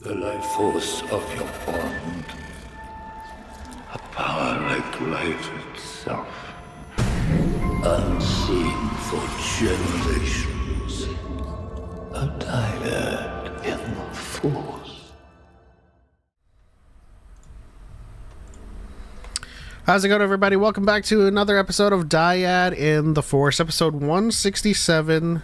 the life force of your bond. A power like life itself. Unseen for generations. A dyad in the force. How's it going, everybody? Welcome back to another episode of Dyad in the Force, episode 167,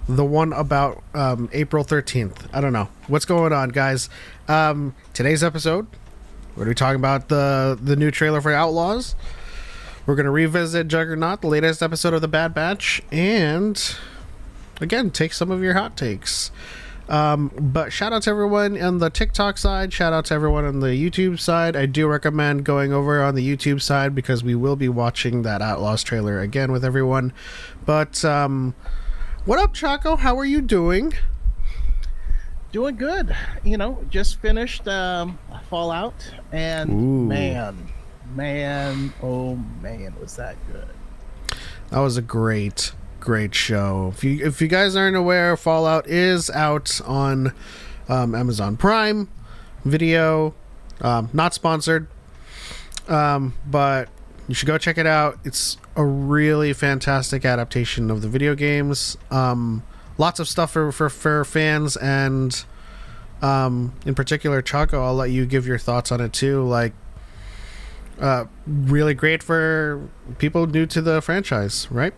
the one about April 13th. I don't know. What's going on, guys? Today's episode, we're going to be talking about the new trailer for Outlaws. We're going to revisit Juggernaut, the latest episode of The Bad Batch, and, again, take some of your hot takes. But shout out to everyone on the TikTok side, shout out to everyone on the YouTube side. I do recommend going over on the YouTube side because we will be watching that Outlaws trailer again with everyone. But what up, Choco? How are you doing? Doing good. You know, just finished Fallout, and Ooh. man, oh man, was that good. That was a great show. If you guys aren't aware, Fallout is out on Amazon Prime Video. Not sponsored, but you should go check it out. It's a really fantastic adaptation of the video games. Lots of stuff for fans, and in particular, Choco, I'll let you give your thoughts on it too. Like, really great for people new to the franchise, right?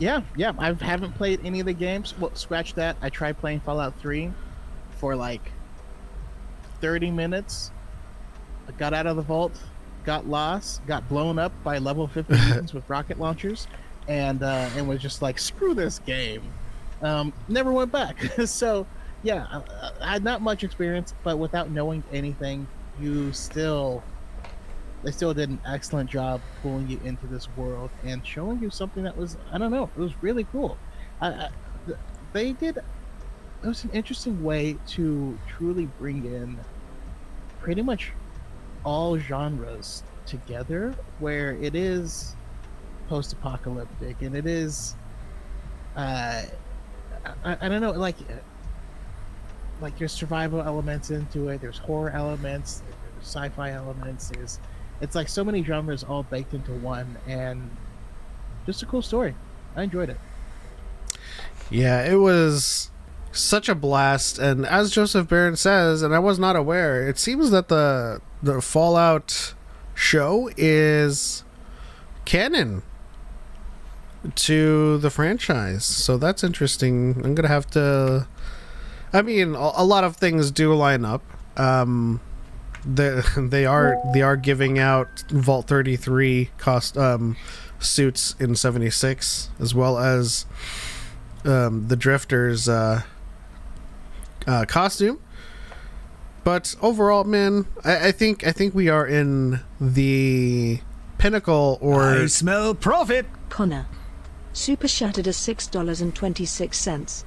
Yeah, I haven't played any of the games. Well, scratch that. I tried playing Fallout 3 for like 30 minutes. I got out of the vault, got lost, got blown up by level 50 mutants with rocket launchers, and was just like, screw this game. Never went back. So, yeah, I had not much experience, but without knowing anything, they still did an excellent job pulling you into this world and showing you something that was, I don't know, it was really cool. It was an interesting way to truly bring in pretty much all genres together, where it is post-apocalyptic and it is, I don't know, like there's survival elements into it, there's horror elements, there's sci-fi elements, it's like so many genres all baked into one, and just a cool story. I enjoyed it. Yeah, it was such a blast, and as Joseph Barron says, and I was not aware, it seems that the Fallout show is canon to the franchise, so that's interesting. I'm gonna have to, I mean, a lot of things do line up. They are giving out Vault 33 suits in 76, as well as the Drifter's costume. But overall, man, I think we are in the pinnacle. Or I smell profit. Connor, super shattered at $6.26.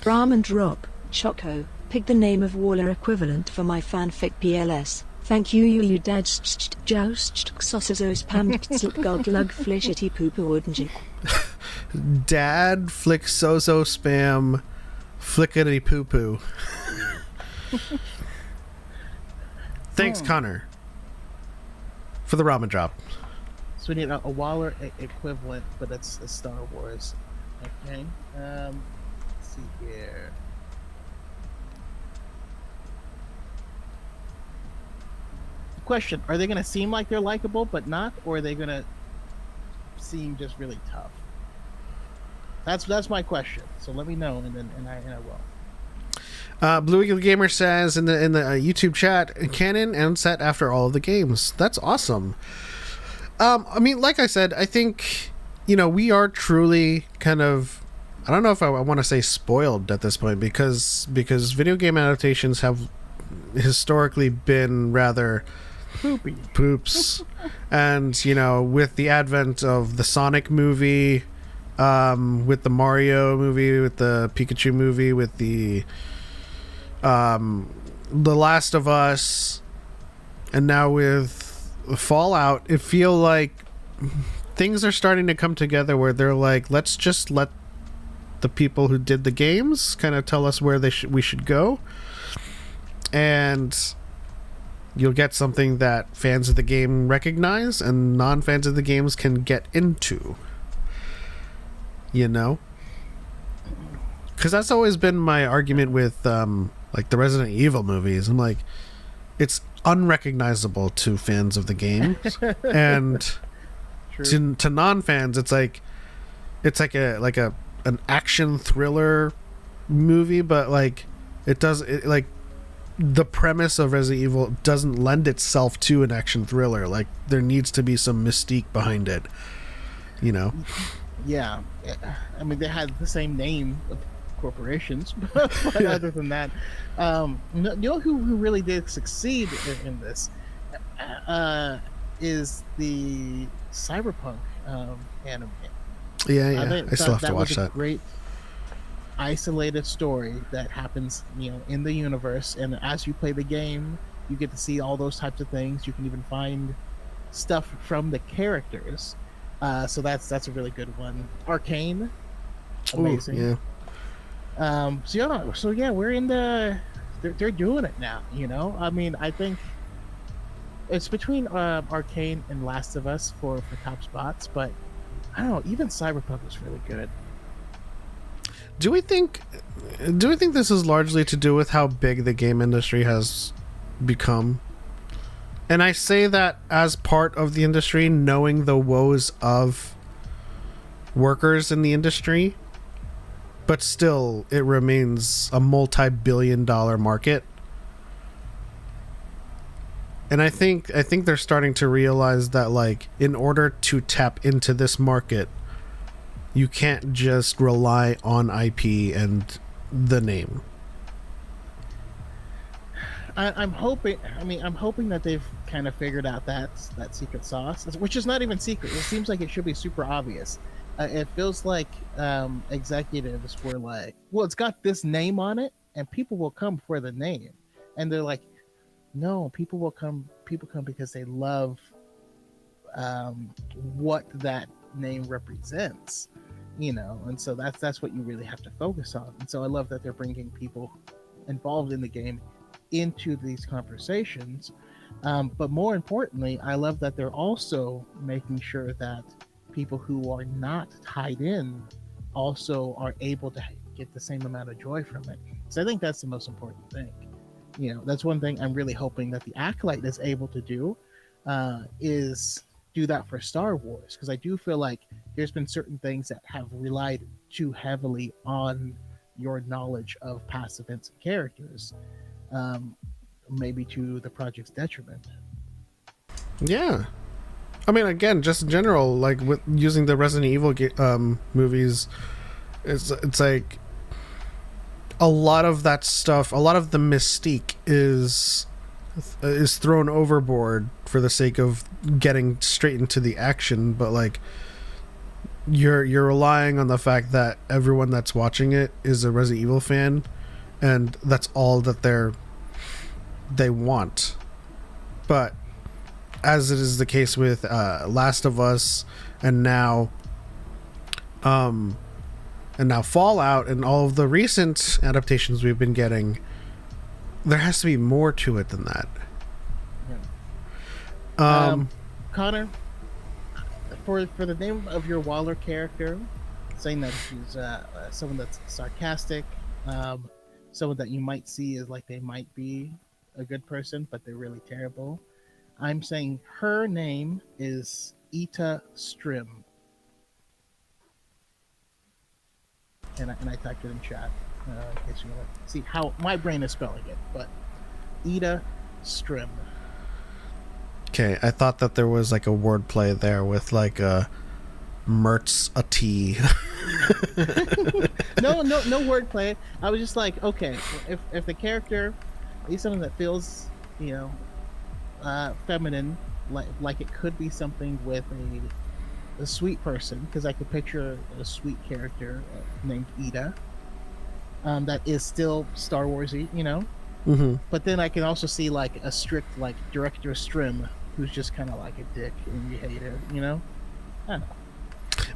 Ram and Rob, Choco, pick the name of Waller equivalent for my fanfic PLS. Thank you dad joust sauces pam god lug flishity pooper wouldn't you? Dad flick sozo spam flickety poo poo. Thanks, Connor, for the ramen drop. So we need a Waller equivalent, but it's a Star Wars. Okay. Let's see here. Question: are they going to seem like they're likable but not, or are they going to seem just really tough? That's my question. So let me know, and I will. Blue Eagle Gamer says in the YouTube chat, canon and set after all of the games. That's awesome. I mean, like I said, I think, we are truly kind of, I don't know if I want to say spoiled at this point, because video game adaptations have historically been rather poops. And with the advent of the Sonic movie, with the Mario movie, with the Pikachu movie, with the Last of Us, and now with Fallout, it feel like things are starting to come together where they're like, let's just let the people who did the games kind of tell us where we should go. and you'll get something that fans of the game recognize and non-fans of the games can get into. You know? Because that's always been my argument with like the Resident Evil movies. I'm like, it's unrecognizable to fans of the games, and to non-fans, it's like an action thriller movie, but like like the premise of Resident Evil doesn't lend itself to an action thriller. Like there needs to be some mystique behind it, you know? Yeah, I mean they had the same name of corporations, but other than that, you know who really did succeed in this is the Cyberpunk anime. Yeah. I still have to watch that. Great isolated story that happens, you know, in the universe, and as you play the game, you get to see all those types of things. You can even find stuff from the characters. So that's a really good one. Arcane, amazing. Ooh, yeah. So yeah, we're in the. They're doing it now. You know, I mean, I think it's between Arcane and Last of Us for top spots, but I don't know. Even Cyberpunk was really good. Do we think this is largely to do with how big the game industry has become? And I say that as part of the industry, knowing the woes of workers in the industry, but still it remains a multi-billion-dollar market. And I think they're starting to realize that, like, in order to tap into this market, you can't just rely on IP and the name. I'm hoping that they've kind of figured out that secret sauce, which is not even secret. It seems like it should be super obvious. It feels like executives were like, well, it's got this name on it, and people will come for the name. And they're like, no, people come because they love what that name represents, you know. And so that's what you really have to focus on. And so I love that they're bringing people involved in the game into these conversations, but more importantly, I love that they're also making sure that people who are not tied in also are able to get the same amount of joy from it. So I think that's the most important thing. You know, that's one thing I'm really hoping that the Acolyte is able to do, is do that for Star Wars, because I do feel like there's been certain things that have relied too heavily on your knowledge of past events and characters, maybe to the project's detriment. Yeah, I mean, again, just in general, like with using the Resident Evil movies, it's like a lot of that stuff, a lot of the mystique is thrown overboard for the sake of getting straight into the action. But like, you're relying on the fact that everyone that's watching it is a Resident Evil fan, and that's all that they want. But as it is the case with Last of Us, and now Fallout, and all of the recent adaptations we've been getting, there has to be more to it than that. Yeah. Connor, for the name of your Waller character, saying that she's someone that's sarcastic, someone that you might see as like they might be a good person, but they're really terrible. I'm saying her name is Ita Strim. And I typed it in chat, in case you want to see how my brain is spelling it. But Ita Strim. Okay, I thought that there was like a wordplay there with like a Mertz a T. No wordplay. I was just like, okay, if the character is something that feels, you know, feminine, like it could be something with a sweet person, because I could picture a sweet character named Ida, that is still Star Warsy, you know. Mm-hmm. But then I can also see like a strict like Director Strim, who's just kind of like a dick and you hate her, you know. I don't know.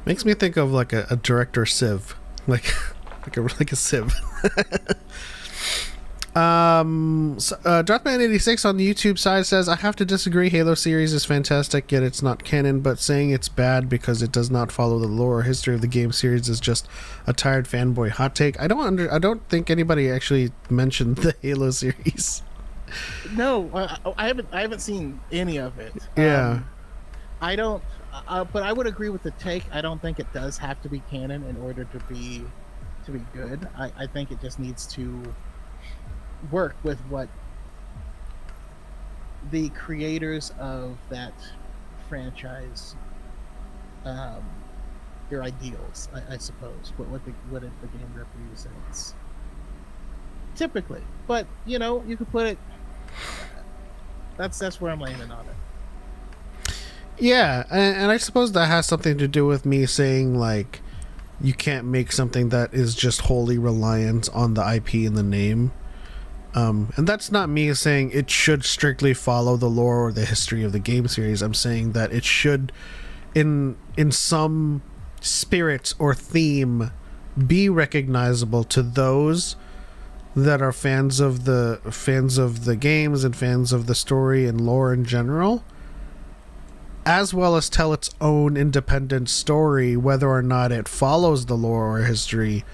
Makes me think of like a Director Civ, like a Civ. Darthman86 on the YouTube side says, I have to disagree. Halo series is fantastic, yet it's not canon, but saying it's bad because it does not follow the lore or history of the game series is just a tired fanboy hot take. I don't think anybody actually mentioned the Halo series. No, I haven't seen any of it. Yeah. I don't, but I would agree with the take. I don't think it does have to be canon in order to be good. I think it just needs to work with what the creators of that franchise, their ideals, I suppose, what the game represents. Typically, but you could put it. That's where I'm landing on it. Yeah, and I suppose that has something to do with me saying, like, you can't make something that is just wholly reliant on the IP and the name. And that's not me saying it should strictly follow the lore or the history of the game series. I'm saying that it should, in some spirit or theme, be recognizable to those that are fans of the games and fans of the story and lore in general, as well as tell its own independent story, whether or not it follows the lore or history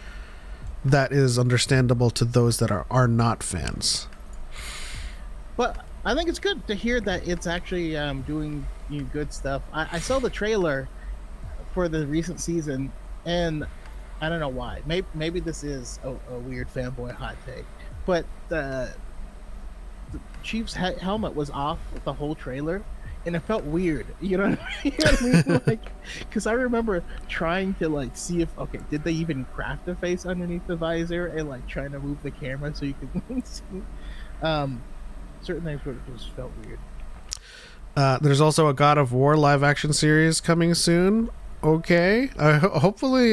that is understandable to those that are not fans. But I think it's good to hear that it's actually doing good stuff. I saw the trailer for the recent season, and I don't know why. Maybe this is a weird fanboy hot take, but the Chief's helmet was off the whole trailer, and it felt weird. You know what I mean? Like, because I remember trying to see if did they even craft a face underneath the visor and trying to move the camera so you could see. Certain things just felt weird. There's also a God of War live action series coming soon. Okay, hopefully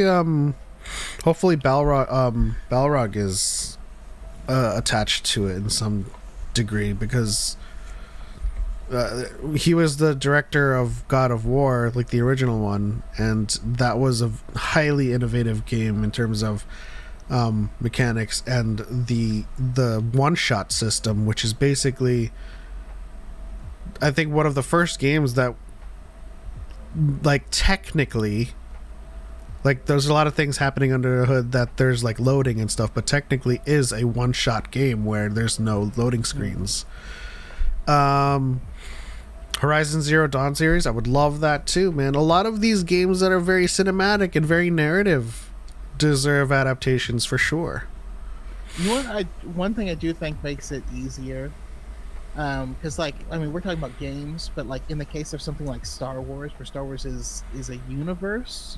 Balrog is attached to it in some degree, because he was the director of God of War, like the original one, and that was a highly innovative game in terms of mechanics and the one-shot system, which is basically, I think, one of the first games that, technically, there's a lot of things happening under the hood that there's loading and stuff, but technically is a one-shot game where there's no loading screens. Horizon Zero Dawn series, I would love that too, man. A lot of these games that are very cinematic and very narrative deserve adaptations for sure. You know what? One thing I do think makes it easier, because we're talking about games, but in the case of something like Star Wars, where Star Wars is a universe,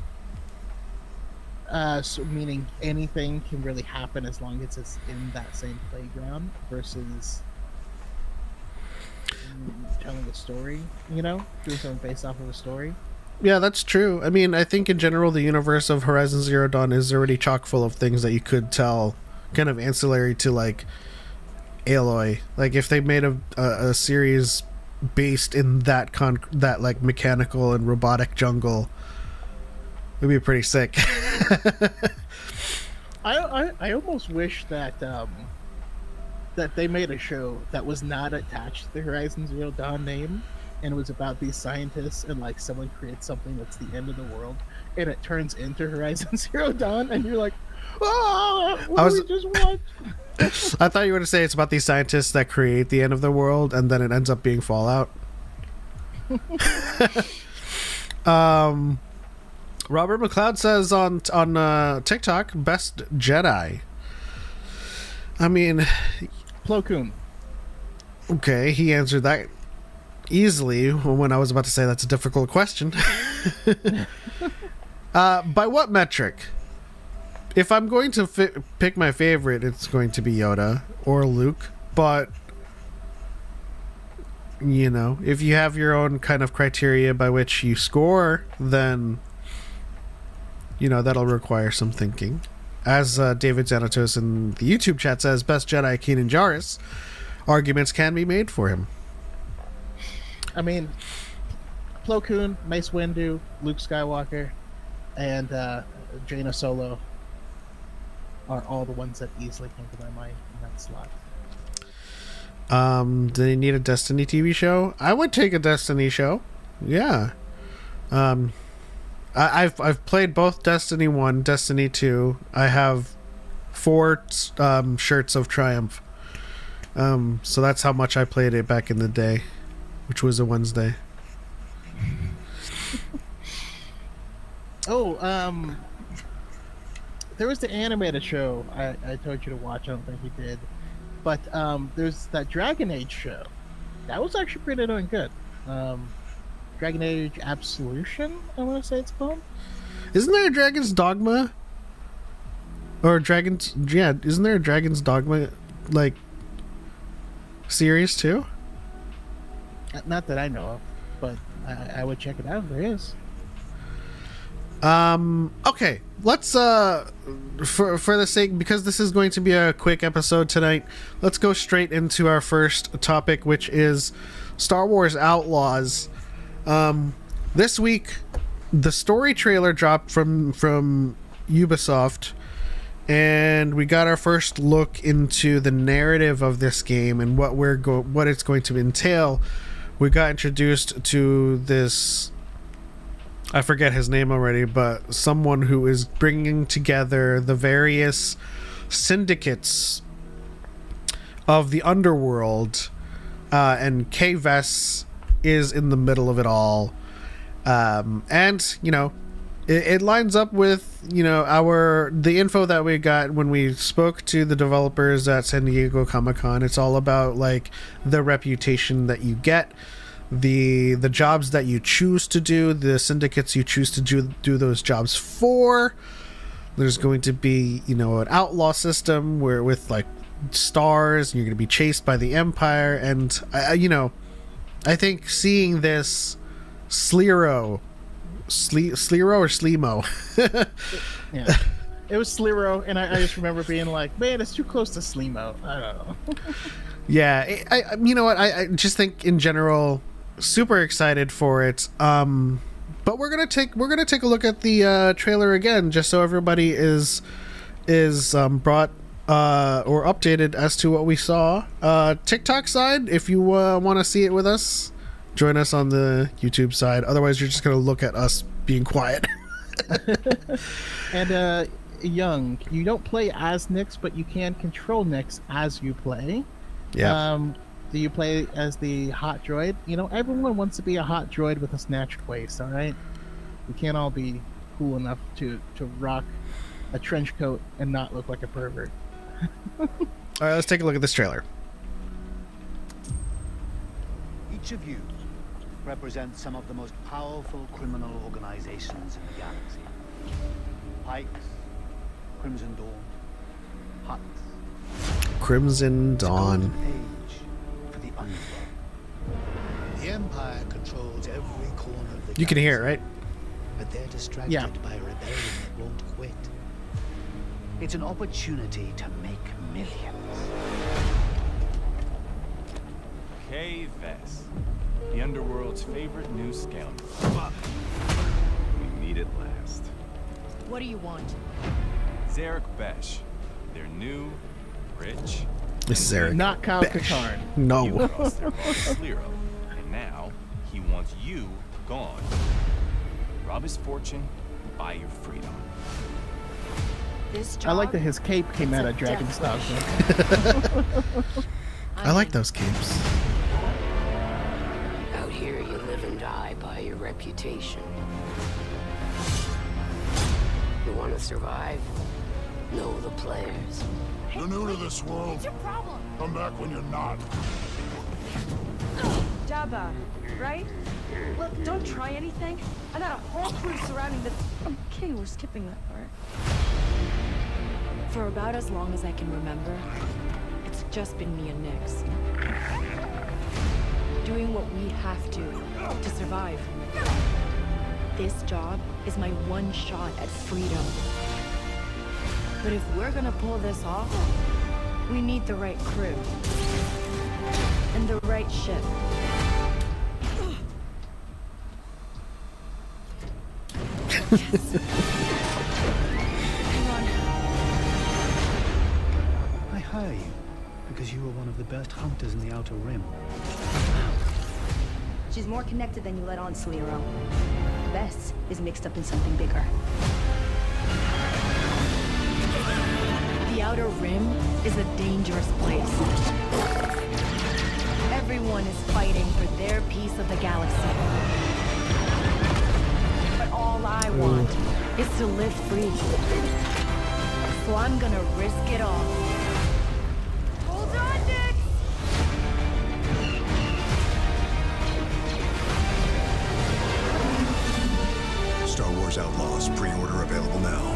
so meaning anything can really happen as long as it's in that same playground, versus telling a story, doing something based off of a story. Yeah, that's true. I mean, I think in general the universe of Horizon Zero Dawn is already chock full of things that you could tell, kind of ancillary to Aloy. If they made a series based in that mechanical and robotic jungle, it'd be pretty sick. I almost wish that that they made a show that was not attached to the Horizon Zero Dawn name, and it was about these scientists, and someone creates something that's the end of the world, and it turns into Horizon Zero Dawn, and you're like, what did we just watch? I thought you were going to say it's about these scientists that create the end of the world, and then it ends up being Fallout. Robert McLeod says on TikTok, best Jedi. I mean, Plo Koon. Okay, he answered that easily when I was about to say that's a difficult question. By what metric? If I'm going to pick my favorite, it's going to be Yoda or Luke. But, if you have your own kind of criteria by which you score, then, that'll require some thinking. As David Xanatos in the YouTube chat says, best Jedi, Kanan Jarrus. Arguments can be made for him. I mean, Plo Koon, Mace Windu, Luke Skywalker, and Jaina Solo are all the ones that easily came to my mind in that slot. Do they need a Destiny TV show? I would take a Destiny show. Yeah. I've played both Destiny 1, Destiny 2. I have 4 shirts of Triumph. So that's how much I played it back in the day, which was a Wednesday. There was the animated show I told you to watch. I don't think you did. But there's that Dragon Age show. That was actually pretty darn good. Dragon Age Absolution, I want to say it's called. Isn't there a Dragon's Dogma? Or Dragon's... Yeah, isn't there a Dragon's Dogma, like, series too? Not that I know of, but I would check it out if there is. Okay, let's for the sake, because this is going to be a quick episode tonight, let's go straight into our first topic, which is Star Wars Outlaws. This week the story trailer dropped from Ubisoft, and we got our first look into the narrative of this game and what it's going to entail. We got introduced to this, I forget his name already, but someone who is bringing together the various syndicates of the underworld, and K-Vess is in the middle of it all. And, you know, it lines up with, you know, the info that we got when we spoke to the developers at San Diego Comic-Con. It's all about, like, the reputation that you get, the jobs that you choose to do, the syndicates you choose to do those jobs for. There's going to be, you know, an outlaw system where with like stars, and you're going to be chased by the Empire. And you know, I think seeing this Slero or Slemo. Yeah, it was Slero, and I just remember being like, man, it's too close to Slemo. I don't know. Yeah, I you know what, I just think in general, super excited for it. But we're gonna take a look at the trailer again, just so everybody is brought or updated as to what we saw. TikTok side, if you want to see it with us, join us on the YouTube side. Otherwise, you're just gonna look at us being quiet. And Young, you don't play as Nyx, but you can control Nyx as you play. Yeah. Do you play as the hot droid? You know, everyone wants to be a hot droid with a snatched waist, all right? We can't all be cool enough to rock a trench coat and not look like a pervert. All right, let's take a look at this trailer. Each of you represents some of the most powerful criminal organizations in the galaxy. Pikes, Crimson Dawn, Huts. Crimson Dawn. Age for the underworld. The Empire controls every corner of the You can hear it, galaxy, right? but they're distracted Yeah. by a rebellion that won't quit. It's an opportunity to make millions. K-Vess, the underworld's favorite new scoundrel. We meet at last. What do you want? Zarek Besh. They're new, rich. This is Eric. Not Kyle Besh. Katarn. You No. crossed their boss, Slero, and now he wants you gone. Rob his fortune, buy your freedom. This I like job, that his cape came it's out a of Dragon death Stock. I like those capes. Out here, you live and die by your reputation. You want to survive? Know the players. You're new to this world. What's your problem? Come back when you're not. Jabba, right? Look, don't try anything. I got a whole crew surrounding this. Okay, we're skipping that part. For about as long as I can remember, it's just been me and Nyx. Doing what we have to survive. This job is my one shot at freedom. But if we're gonna pull this off, we need the right crew. And the right ship. I hire you because you were one of the best hunters in the Outer Rim. She's more connected than you let on, Solero. Bess is mixed up in something bigger. The Outer Rim is a dangerous place. Everyone is fighting for their piece of the galaxy. But all I want is to live free. So I'm gonna risk it all. Hold on, Nick! Star Wars Outlaws, pre-order available now.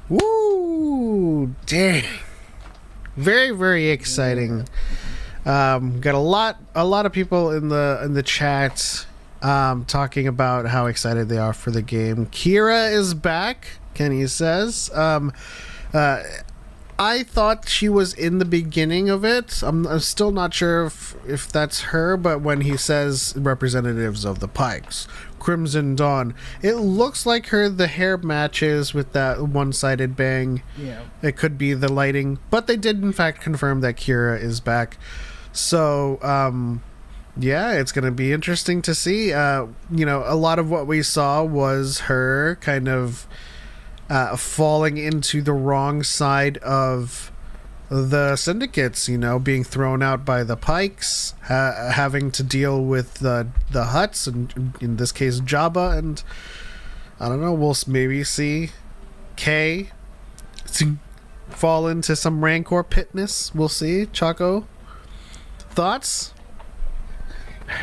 Woo! Dang. Very, very exciting. Got a lot of people in the chat talking about how excited they are for the game. Kira is back, Kenny says. I thought she was in the beginning of it. I'm still not sure if that's her, but when he says representatives of the Pikes, Crimson Dawn, it looks like her. The hair matches with that one-sided bang. Yeah. It could be the lighting, but they did in fact confirm that Kira is back. So, yeah, it's going to be interesting to see. A lot of what we saw was her kind of falling into the wrong side of the syndicates, being thrown out by the Pikes, having to deal with the Hutts, and in this case Jabba, and I don't know, we'll maybe see Kay fall into some Rancor pitness. We'll see. Choco, thoughts?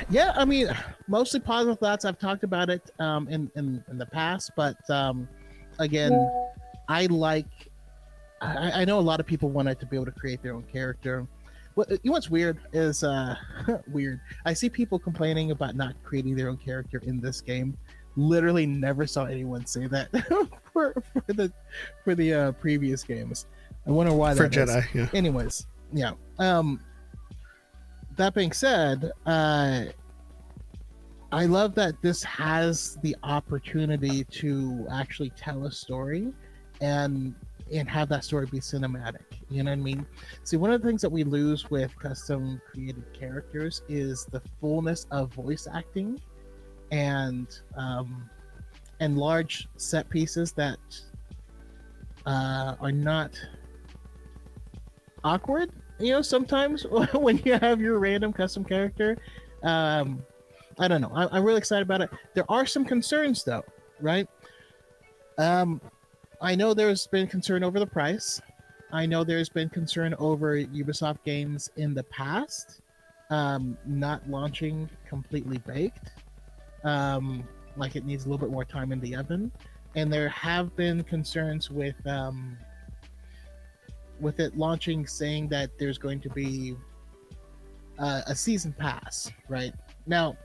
Yeah, I mean, mostly positive thoughts. I've talked about it in the past, but again, I know a lot of people wanted to be able to create their own character. What's weird is weird. I see people complaining about not creating their own character in this game. Literally never saw anyone say that for the previous games. I wonder why for that Jedi. is. Yeah. Anyways, yeah. That being said, I love that this has the opportunity to actually tell a story and have that story be cinematic. You know what I mean? See, one of the things that we lose with custom created characters is the fullness of voice acting and large set pieces that are not awkward. Sometimes when you have your random custom character, I don't know. I'm really excited about it. There are some concerns though, right? I know there's been concern over the price. I know there's been concern over Ubisoft games in the past not launching completely baked. Like it needs a little bit more time in the oven. And there have been concerns with it launching, saying that there's going to be a season pass, right? Now,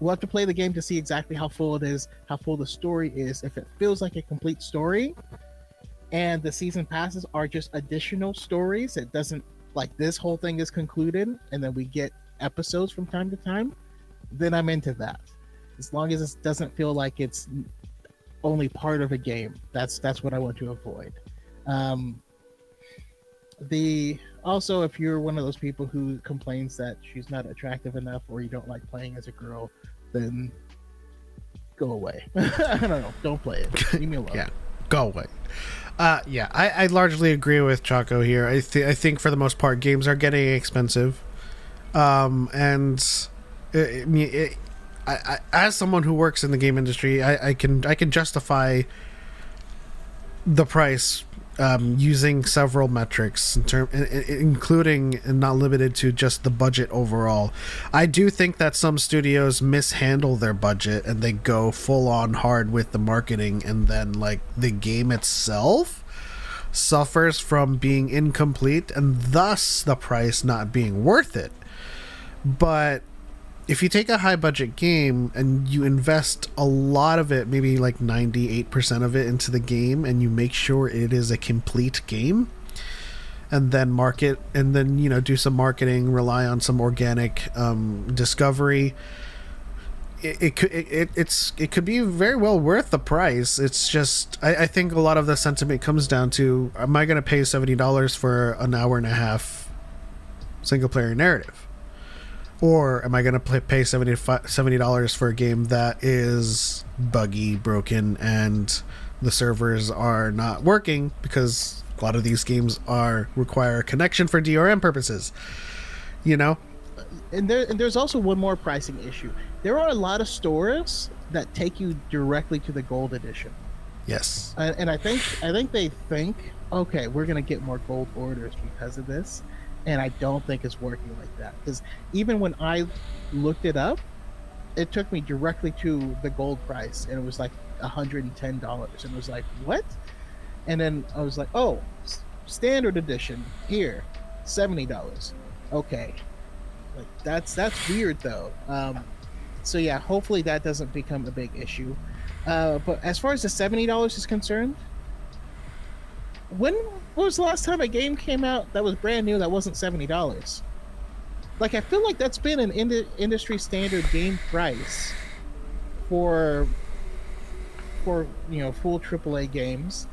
we'll have to play the game to see exactly how full it is, how full the story is. If it feels like a complete story and the season passes are just additional stories, it doesn't, like this whole thing is concluded and then we get episodes from time to time, then I'm into that. As long as it doesn't feel like it's only part of a game, that's what I want to avoid. Also, if you're one of those people who complains that she's not attractive enough or you don't like playing as a girl, then go away. I don't know. Don't play it. Leave me alone. Yeah, go away. I largely agree with Choco here. I think for the most part, games are getting expensive, and I as someone who works in the game industry, I can justify the price using several metrics, including and not limited to just the budget overall. I do think that some studios mishandle their budget and they go full on hard with the marketing, and then like the game itself suffers from being incomplete and thus the price not being worth it. But if you take a high budget game and you invest a lot of it, maybe like 98% of it into the game, and you make sure it is a complete game, and then market, and then, do some marketing, rely on some organic discovery, it could be very well worth the price. It's just I think a lot of the sentiment comes down to, am I going to pay $70 for an hour and a half single player narrative, or am I going to pay $70 for a game that is buggy, broken, and the servers are not working, because a lot of these games require a connection for DRM purposes, you know? And there's also one more pricing issue. There are a lot of stores that take you directly to the gold edition. Yes. And I think they think, okay, we're gonna get more gold orders because of this, and I don't think it's working like that. Because even when I looked it up, it took me directly to the gold price, and it was like $110, and it was like, what? And then I was like, oh, standard edition here, $70. Okay, like that's weird though. So yeah, hopefully that doesn't become a big issue. But as far as the $70 is concerned, when was the last time a game came out that was brand new that wasn't $70? Like, I feel like that's been an industry standard game price for full AAA games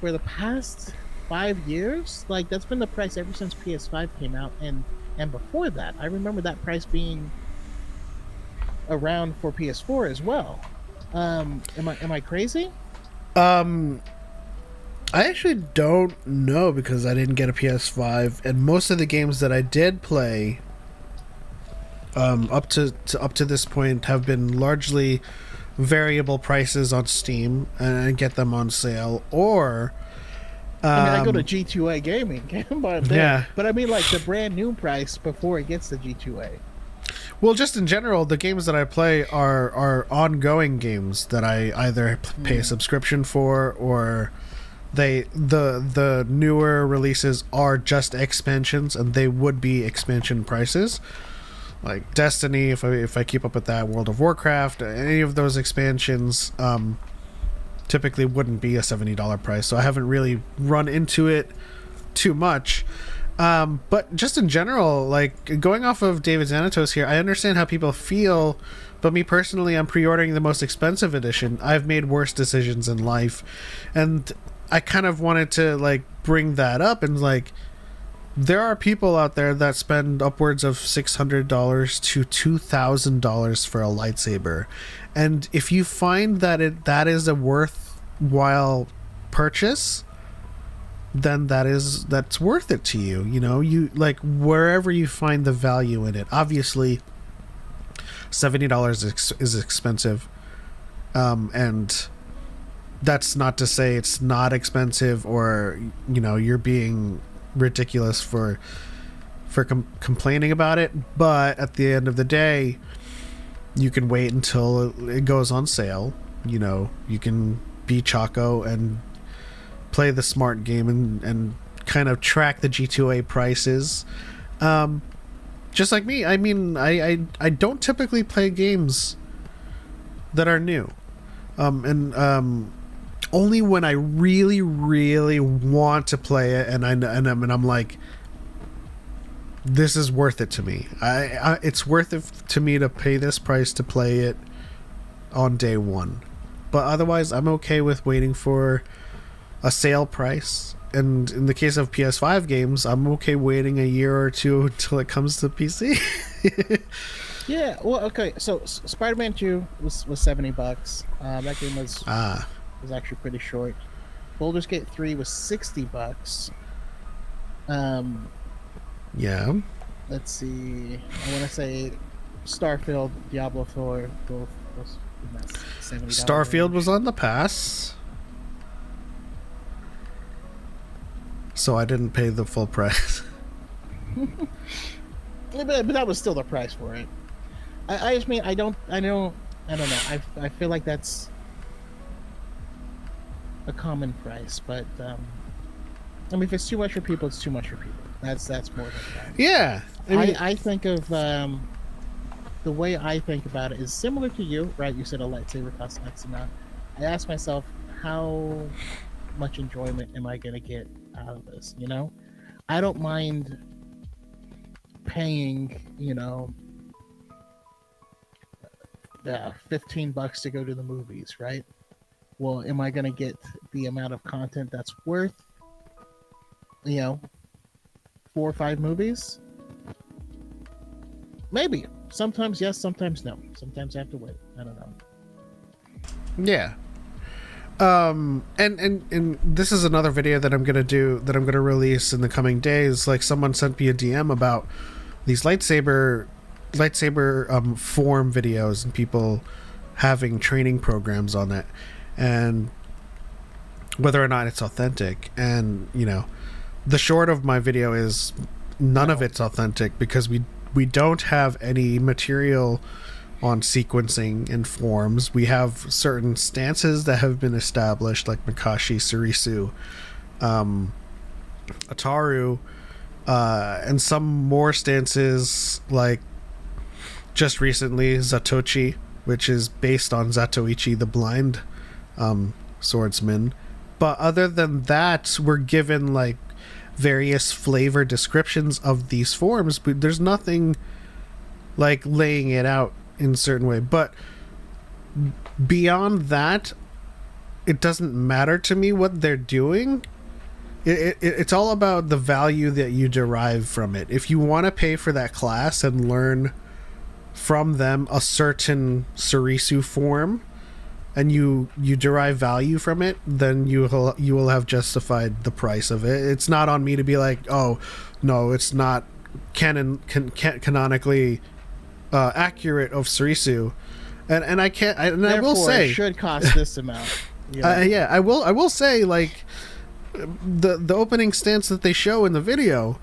for the past 5 years. Like, that's been the price ever since PS5 came out, and before that, I remember that price being around for PS4 as well. Am I crazy? I actually don't know, because I didn't get a PS5, and most of the games that I did play up to this point have been largely variable prices on Steam, and I get them on sale, or I mean, I go to G2A Gaming, but yeah. But I mean, like, the brand new price before it gets to G2A. Well, just in general, the games that I play are ongoing games that I either pay a subscription for, or the newer releases are just expansions, and they would be expansion prices. Like Destiny, if I keep up with that, World of Warcraft, any of those expansions typically wouldn't be a $70 price. So I haven't really run into it too much. But just in general, like, going off of David Xanatos here, I understand how people feel, but me personally, I'm pre-ordering the most expensive edition. I've made worse decisions in life, and I kind of wanted to, like, bring that up, and, like, there are people out there that spend upwards of $600 to $2,000 for a lightsaber, and if you find that is a worthwhile purchase, then that's worth it to you. You know, you, like, wherever you find the value in it. Obviously, $70 is expensive, and that's not to say it's not expensive, or, you know, you're being ridiculous for complaining about it. But at the end of the day, you can wait until it goes on sale. You know, you can be Choco and play the smart game and kind of track the G2A prices, just like me. I mean, I don't typically play games that are new, and only when I really, really want to play it, and I'm like, this is worth it to me. It's worth it to me to pay this price to play it on day one. But otherwise, I'm okay with waiting for a sale price. And in the case of PS5 games, I'm okay waiting a year or two until it comes to PC. Yeah, well, okay. So Spider-Man 2 was $70. That game was actually pretty short. Baldur's Gate 3 was $60. Yeah. Let's see. I want to say Starfield, Diablo 4, both was $70. Starfield was on the pass, so I didn't pay the full price. but that was still the price for it. I just mean, I don't know. I feel like that's a common price, but I mean, if it's too much for people, it's too much for people. That's more than that. Yeah, I think of the way I think about it is similar to you, right? You said a lightsaber costs X amount. I ask myself, how much enjoyment am I going to get out of this? You know, I don't mind paying, you know, $15 to go to the movies, right? Well, am I going to get the amount of content that's worth, 4 or 5 movies? Maybe. Sometimes yes, sometimes no. Sometimes I have to wait. I don't know. Yeah. And this is another video that I'm gonna release in the coming days. Like, someone sent me a DM about these lightsaber form videos and people having training programs on it, and whether or not it's authentic. And the short of my video is none of it's authentic, because we don't have any material on sequencing and forms. We have certain stances that have been established, like Makashi, Surisu, Ataru, and some more stances, like just recently Zatoichi, which is based on Zatoichi the blind swordsman. But other than that, we're given like various flavor descriptions of these forms, but there's nothing like laying it out in a certain way. But beyond that, it doesn't matter to me what they're doing. It's all about the value that you derive from it. If you want to pay for that class and learn from them a certain Surisu form, and you derive value from it, then you will have justified the price of it. It's not on me to be like, oh no, it's not canonically accurate of Surisu, and I can't. I will say it should cost this amount. Yeah, I will say, like, the opening stance that they show in the video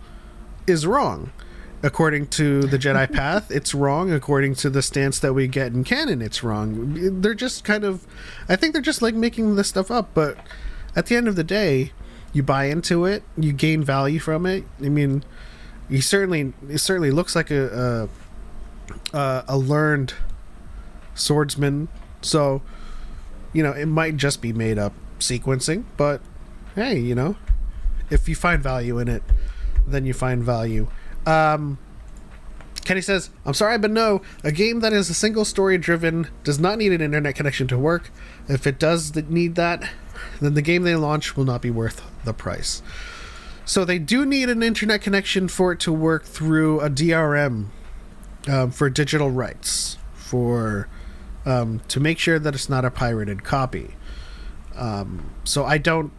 is wrong. According to the Jedi Path, it's wrong. According to the stance that we get in canon, it's wrong. They're just kind of, I think they're just like making this stuff up. But at the end of the day, you buy into it, you gain value from it. I mean, it certainly looks like a learned swordsman. So, it might just be made up sequencing. But hey, if you find value in it, then you find value. Kenny says, I'm sorry, but no, a game that is a single story driven does not need an internet connection to work. If it does need that, then the game they launch will not be worth the price. So they do need an internet connection for it to work through a DRM, for digital rights, for to make sure that it's not a pirated copy. So I don't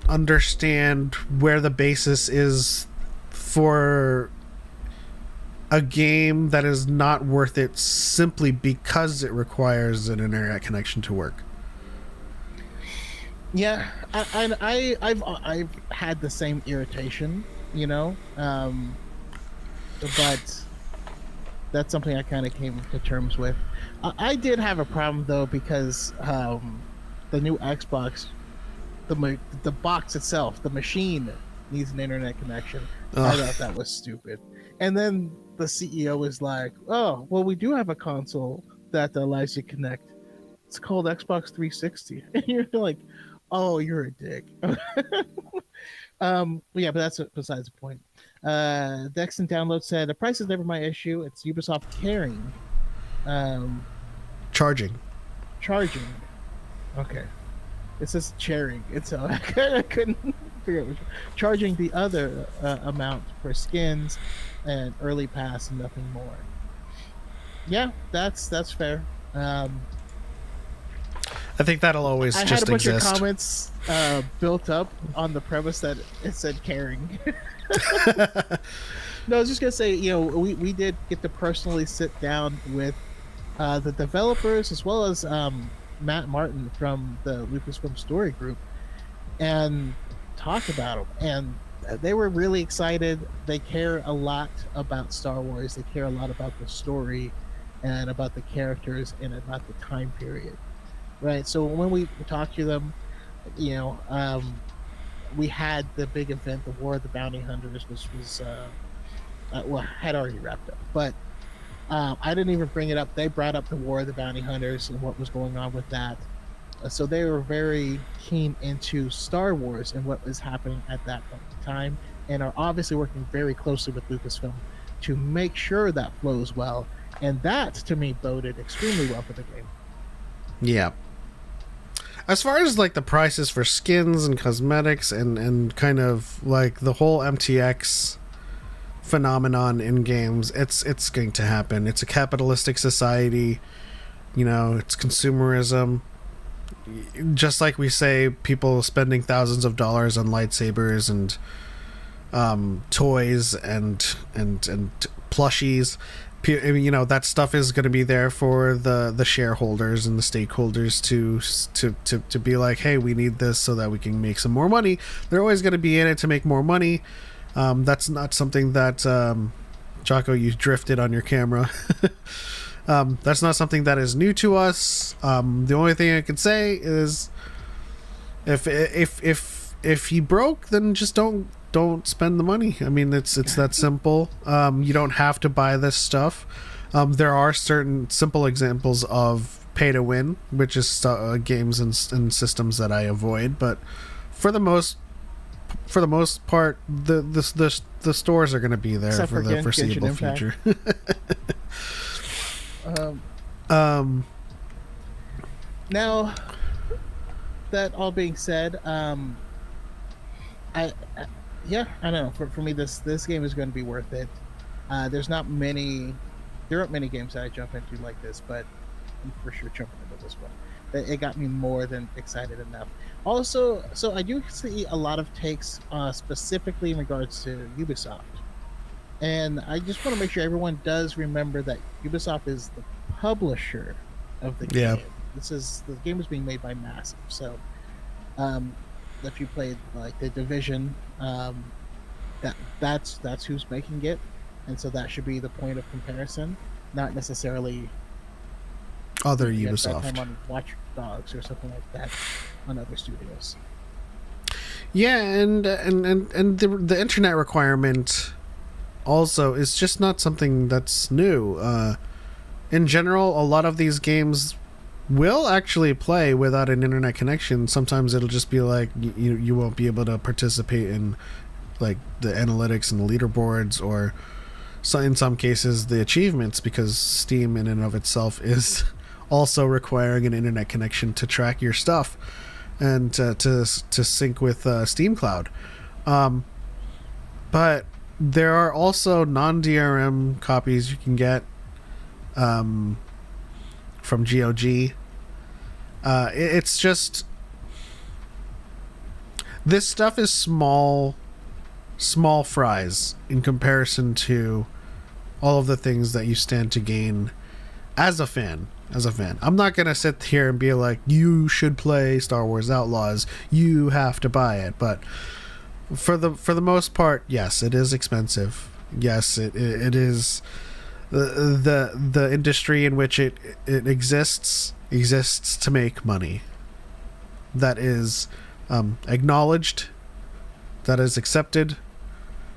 understand where the basis is for a game that is not worth it simply because it requires an internet connection to work. Yeah, I've had the same irritation, but that's something I kind of came to terms with. I did have a problem though, because the new Xbox, the box itself, the machine needs an internet connection. I thought that was stupid. And then the CEO was like, oh, well, we do have a console that allows you to connect. It's called Xbox 360. And you're like, oh, you're a dick. Yeah, but that's besides the point. Dexon Download said, the price is never my issue. It's Ubisoft caring. Charging. Okay. It says sharing. I couldn't figure out which. Charging the other amount for skins and early pass and nothing more. Yeah, that's fair. I think that'll always just exist. I had a bunch of comments built up on the premise that it said caring. No, I was just gonna say, we did get to personally sit down with the developers as well as Matt Martin from the Lucasfilm Story Group and talk about them, and they were really excited. They care a lot about Star Wars. They care a lot about the story and about the characters and about the time period, right? So when we talked to them, we had the big event, the War of the Bounty Hunters, which was had already wrapped up, but I didn't even bring it up. They brought up the War of the Bounty Hunters and what was going on with that. So they were very keen into Star Wars and what was happening at that point in time, and are obviously working very closely with Lucasfilm to make sure that flows well, and that to me boded extremely well for the game. Yeah. As far as like the prices for skins and cosmetics and kind of like the whole MTX phenomenon in games, it's going to happen. It's a capitalistic society, you know, it's consumerism. Just like we say, people spending thousands of dollars on lightsabers and toys and plushies. You know, that stuff is going to be there for the shareholders and the stakeholders to be like, hey, we need this so that we can make some more money. They're always going to be in it to make more money. That's not something that Choco, you drifted on your camera. That's not something that is new to us. The only thing I can say is if he broke, then just don't spend the money. I mean, it's that simple. You don't have to buy this stuff. There are certain simple examples of pay to win, which is games and systems that I avoid. But for the most part, the stores are going to be there Except for the foreseeable future. Now, that all being said, I don't know. For me, this game is going to be worth it. There aren't many games that I jump into like this, but I'm for sure jumping into this one. It got me more than excited enough. Also, so I do see a lot of takes specifically in regards to Ubisoft. And I just want to make sure everyone does remember that Ubisoft is the publisher of the game. The game is being made by Massive. So, if you played like the Division, that's who's making it, and so that should be the point of comparison, not necessarily other Ubisoft. That time on Watch Dogs or something like that on other studios. Yeah, and the internet requirement also is just not something that's new. In general, a lot of these games will actually play without an internet connection. Sometimes it'll just be like you won't be able to participate in like the analytics and the leaderboards, or in some cases the achievements, because Steam in and of itself is also requiring an internet connection to track your stuff and to sync with Steam Cloud. But there are also non-DRM copies you can get from GOG. It's just, this stuff is small fries in comparison to all of the things that you stand to gain as a fan. I'm not gonna sit here and be like, you should play Star Wars Outlaws, you have to buy it. But for the most part, yes, it is expensive. Yes, it is the industry in which it exists to make money. That is acknowledged, that is accepted.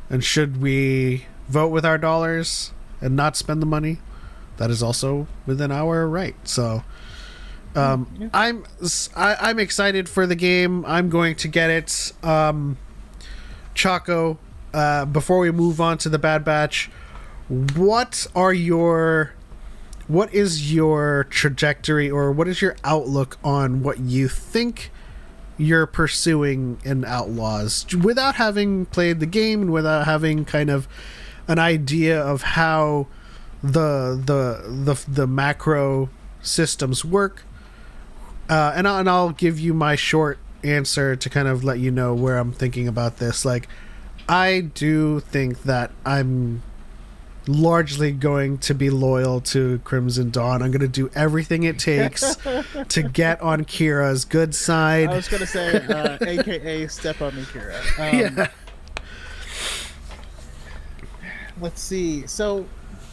And should we vote with our dollars and not spend the money, that is also within our right. So I'm excited for the game. I'm going to get it. Choco, before we move on to the Bad Batch, what is your trajectory, or what is your outlook on what you think you're pursuing in Outlaws, without having played the game and without having kind of an idea of how the macro systems work? And I'll give you my short answer to kind of let you know where I'm thinking about this. Like, I do think that I'm largely going to be loyal to Crimson Dawn. I'm going to do everything it takes to get on Kira's good side. I was going to say, AKA step on me, Kira. Yeah. Let's see. So,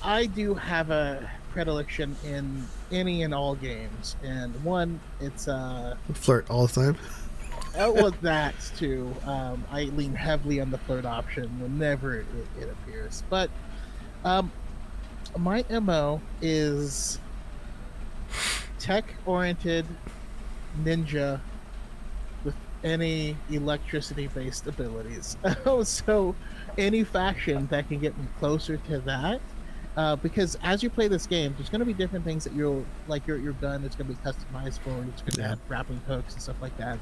I do have a predilection in any and all games, and one, it's flirt all the time. Well, that too. I lean heavily on the flirt option whenever it appears, but my MO is tech-oriented ninja with any electricity-based abilities. So any faction that can get me closer to that, because as you play this game, there's going to be different things that you'll like. Your gun is going to be customizable. It's going to have grappling hooks and stuff like that.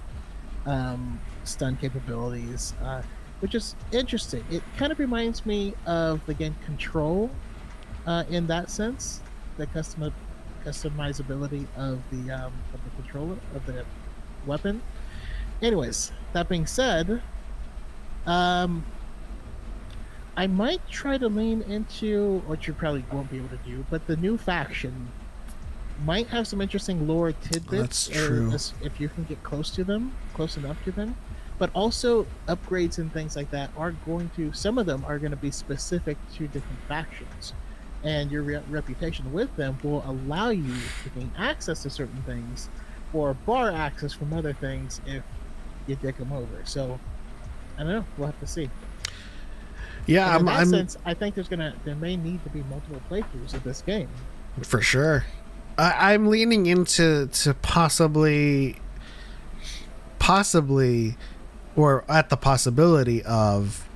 Stun capabilities, which is interesting. It kind of reminds me of the game Control, in that sense, the customizability of the controller of the weapon. Anyways, that being said, I might try to lean into what you probably won't be able to do, but the new faction might have some interesting lore tidbits. That's true. If you can get close enough to them. But also upgrades and things like that are going to, some of them are going to be specific to different factions. And your reputation with them will allow you to gain access to certain things or bar access from other things if you dick them over. So, I don't know. We'll have to see. Yeah, in that sense, I think there may need to be multiple playthroughs of this game. For sure. I'm leaning into possibly, or at the possibility of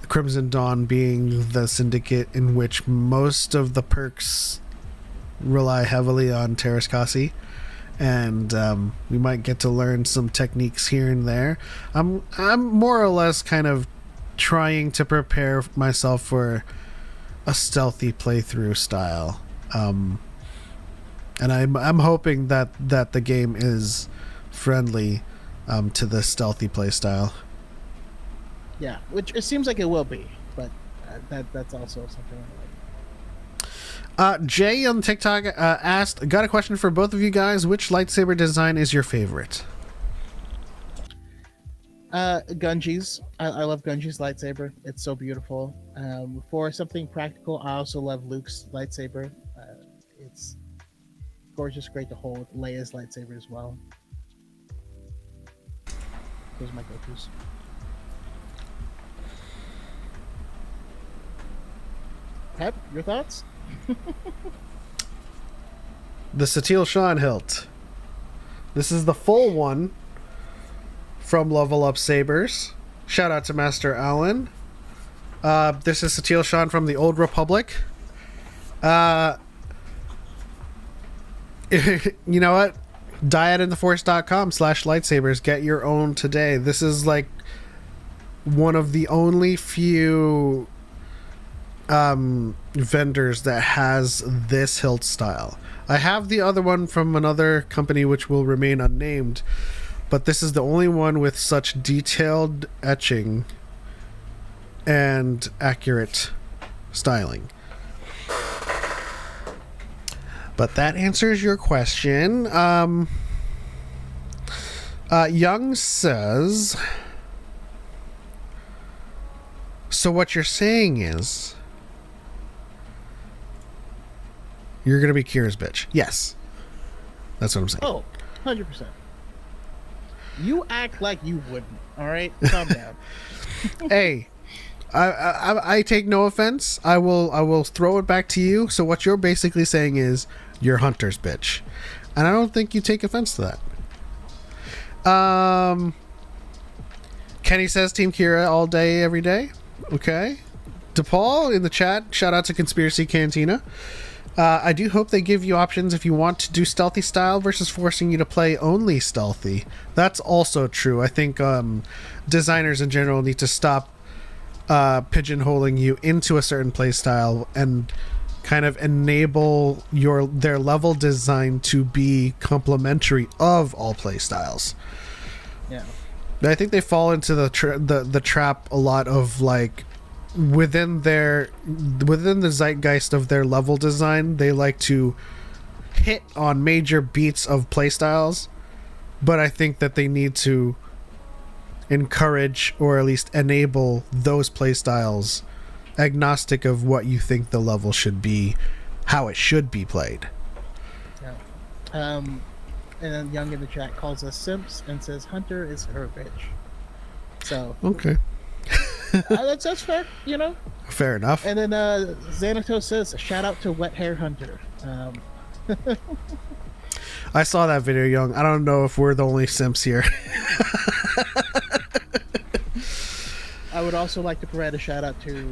Crimson Dawn being the syndicate in which most of the perks rely heavily on Terras Kasi, and we might get to learn some techniques here and there. I'm more or less kind of trying to prepare myself for a stealthy playthrough style. And I'm hoping that the game is friendly to the stealthy play style. Yeah, which it seems like it will be, but that's also something I like. Jay on TikTok asked, got a question for both of you guys. Which lightsaber design is your favorite? Gunji's. I love Gunji's lightsaber. It's so beautiful. For something practical, I also love Luke's lightsaber. It's gorgeous, great to hold. Leia's lightsaber as well. Those are my go-tos. Pep, your thoughts? The Satil Shan hilt. This is the full one from Level Up Sabers. Shout out to Master Allen. This is Satil Shan from the Old Republic. You know what? Dyadintheforce.com/lightsabers. Get your own today. This is like one of the only few vendors that has this hilt style. I have the other one from another company which will remain unnamed, but this is the only one with such detailed etching and accurate styling. But that answers your question. Young says, so what you're saying is you're going to be Kira's bitch. Yes. That's what I'm saying. Oh, 100%. You act like you wouldn't. All right? Calm down. Hey, I take no offense. I will throw it back to you. So what you're basically saying is you're Hunter's bitch. And I don't think you take offense to that. Kenny says Team Kira all day, every day. Okay. DePaul in the chat. Shout out to Conspiracy Cantina. I do hope they give you options if you want to do stealthy style versus forcing you to play only stealthy. That's also true. I think designers in general need to stop pigeonholing you into a certain play style and kind of enable their level design to be complementary of all play styles. Yeah. I think they fall into the trap a lot of like within the zeitgeist of their level design, they like to hit on major beats of playstyles, but I think that they need to encourage or at least enable those playstyles agnostic of what you think the level should be, how it should be played. Yeah. And then Young in the chat calls us simps and says Hunter is her bitch. So okay. That's fair, you know. Fair enough. And then Xanatos says, "Shout out to Wet Hair Hunter." I saw that video, Young. I don't know if we're the only simps here. I would also like to provide a shout out to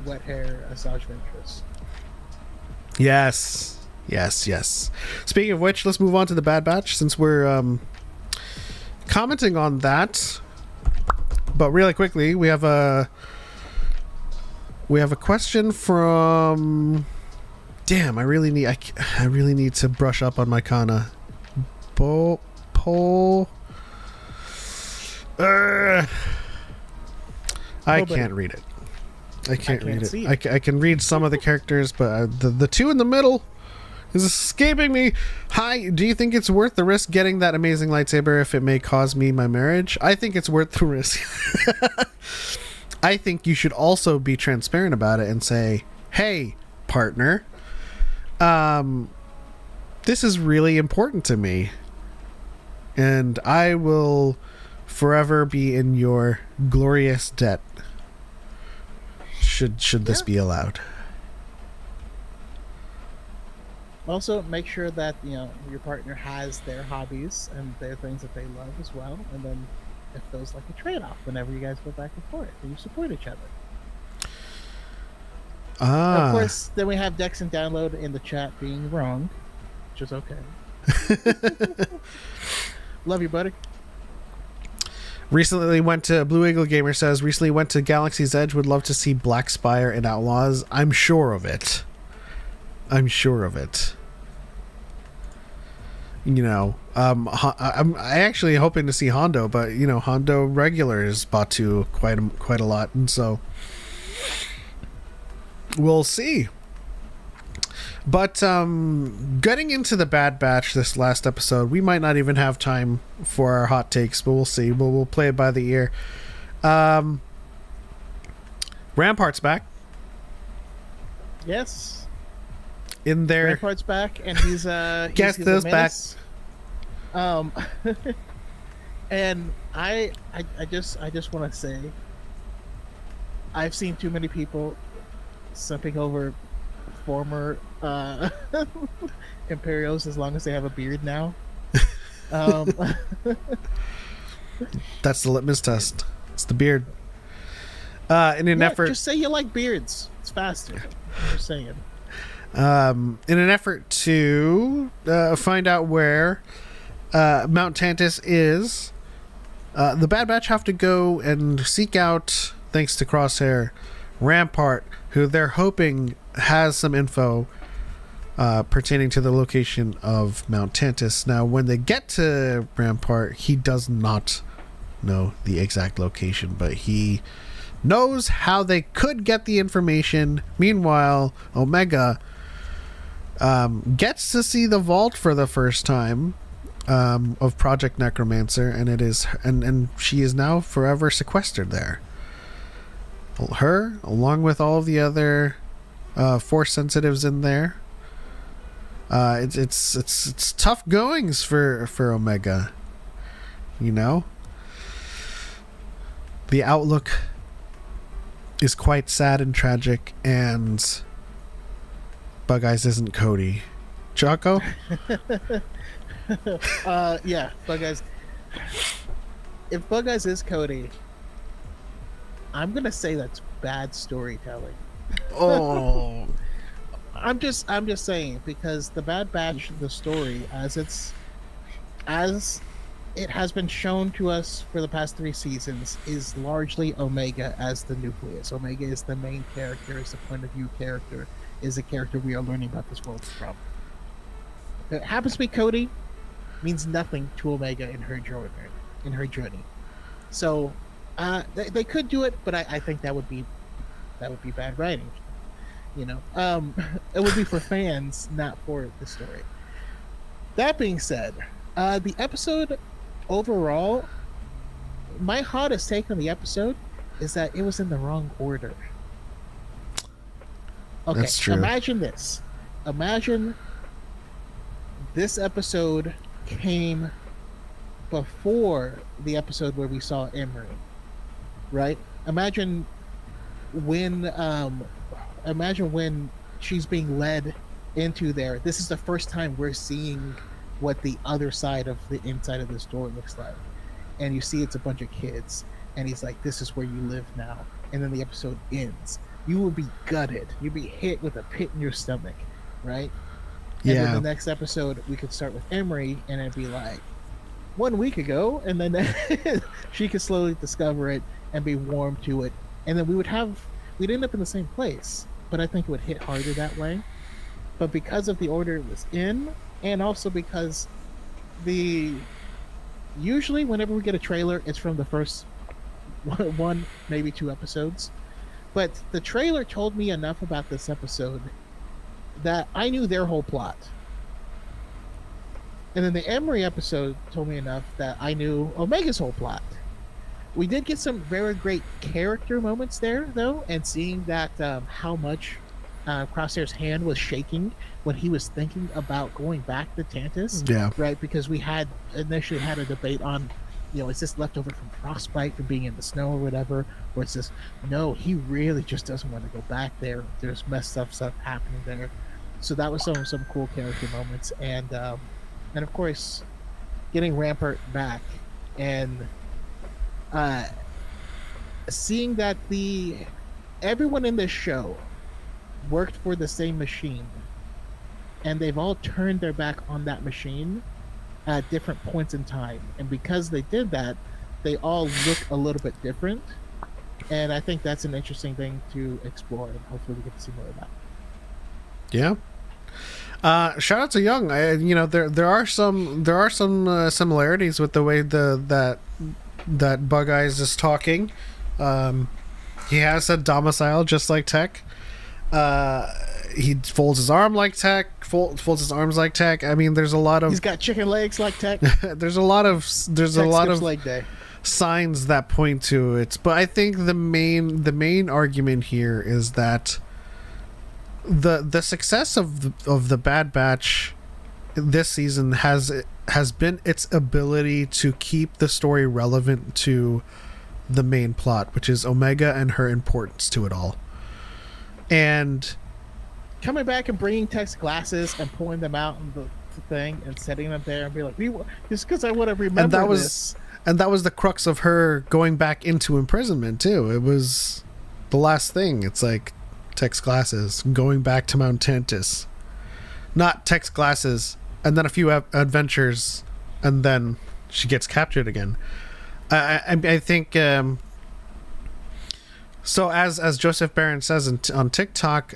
Wet Hair Asajj Ventress. Yes. Speaking of which, let's move on to the Bad Batch since we're commenting on that. But really quickly, we have a question from. Damn, I really need to brush up on my kana. I can't read it. I can't read it. I can read some of the characters, but the two in the middle is escaping me. Hi, do you think it's worth the risk getting that amazing lightsaber if it may cause me my marriage? I think it's worth the risk. I think you should also be transparent about it and say, hey, partner, this is really important to me, and I will forever be in your glorious debt. Should this be allowed? Also, make sure that your partner has their hobbies and their things that they love as well, and then if those like a trade-off whenever you guys go back and forth and you support each other. Of course, then we have Dex and Download in the chat being wrong, which is okay. Love you, buddy. Recently went to Blue Eagle Gamer says recently went to Galaxy's Edge, would love to see Black Spire and Outlaws. I'm sure of it. I'm actually hoping to see Hondo, but Hondo regular is Batu quite a lot, and so we'll see. But getting into the Bad Batch this last episode, we might not even have time for our hot takes, but we'll see. We'll play it by the ear. Rampart's back. Yes. In there. Rampart's back, and he's Guess those back. And I just want to say, I've seen too many people simping over former Imperials as long as they have a beard now. That's the litmus test. It's the beard. In an effort, just say you like beards. It's faster. I'm just saying. In an effort to find out where Mount Tantus is, the Bad Batch have to go and seek out, thanks to Crosshair, Rampart, who they're hoping has some info pertaining to the location of Mount Tantus. Now, when they get to Rampart, he does not know the exact location, but he knows how they could get the information. Meanwhile, Omega gets to see the vault for the first time of Project Necromancer, and she is now forever sequestered there. Her, along with all of the other Force sensitives in there. It's tough goings for Omega. The outlook is quite sad and tragic, and Bug Eyes isn't Cody. Choco? Yeah, Bug Eyes. If Bug Eyes is Cody, I'm gonna say that's bad storytelling. Oh. I'm just saying, because the Bad Batch, the story, as it has been shown to us for the past 3 seasons, is largely Omega as the nucleus. Omega is the main character, is the point of view character, is a character we are learning about this world from. If it happens to be Cody, means nothing to Omega in her journey. So they could do it, but I think that would be bad writing. It would be for fans, not for the story. That being said, the episode overall, my hottest take on the episode is that it was in the wrong order. Okay, that's true. Imagine this. Imagine this episode came before the episode where we saw Emery, right? Imagine when she's being led into there. This is the first time we're seeing what the other side of the inside of this door looks like. And you see it's a bunch of kids, and he's like, "This is where you live now." And then the episode ends. You will be gutted. You'll be hit with a pit in your stomach, right? And then the next episode, we could start with Emery, and it'd be like 1 week ago, and then she could slowly discover it and be warm to it, and then we'd end up in the same place. But I think it would hit harder that way. But because of the order it was in, and also because usually whenever we get a trailer, it's from the first one, maybe 2 episodes. But the trailer told me enough about this episode that I knew their whole plot. And then the Emery episode told me enough that I knew Omega's whole plot. We did get some very great character moments there, though, and seeing that how much Crosshair's hand was shaking when he was thinking about going back to Tantus. Yeah. Right? Because we had initially had a debate on, is this leftover from frostbite from being in the snow or whatever? Or it's just, no, he really just doesn't want to go back there. There's messed up stuff happening there. So that was some cool character moments. And of course, getting Rampart back and seeing that everyone in this show worked for the same machine, and they've all turned their back on that machine at different points in time, and because they did that, they all look a little bit different, and I think that's an interesting thing to explore, and hopefully we get to see more of that. Yeah. Shout out to Young. There are some similarities with the way that Bug Eyes is talking. He has a domicile just like Tech. He folds his arm like Tech. Folds his arms like Tech. I mean, there's a lot of. He's got chicken legs like Tech. there's a lot of leg day signs that point to it. But I think the main argument here is that the success of the Bad Batch this season has been its ability to keep the story relevant to the main plot, which is Omega and her importance to it all. And coming back and bringing Tech's glasses and pulling them out in the thing and setting them there and be like, just because I want to remember this. And that was the crux of her going back into imprisonment too. It was the last thing. It's like Tech's glasses, going back to Mount Tantus. Not Tech's glasses, and then a few adventures, and then she gets captured again. I think so. As Joseph Barron says on TikTok,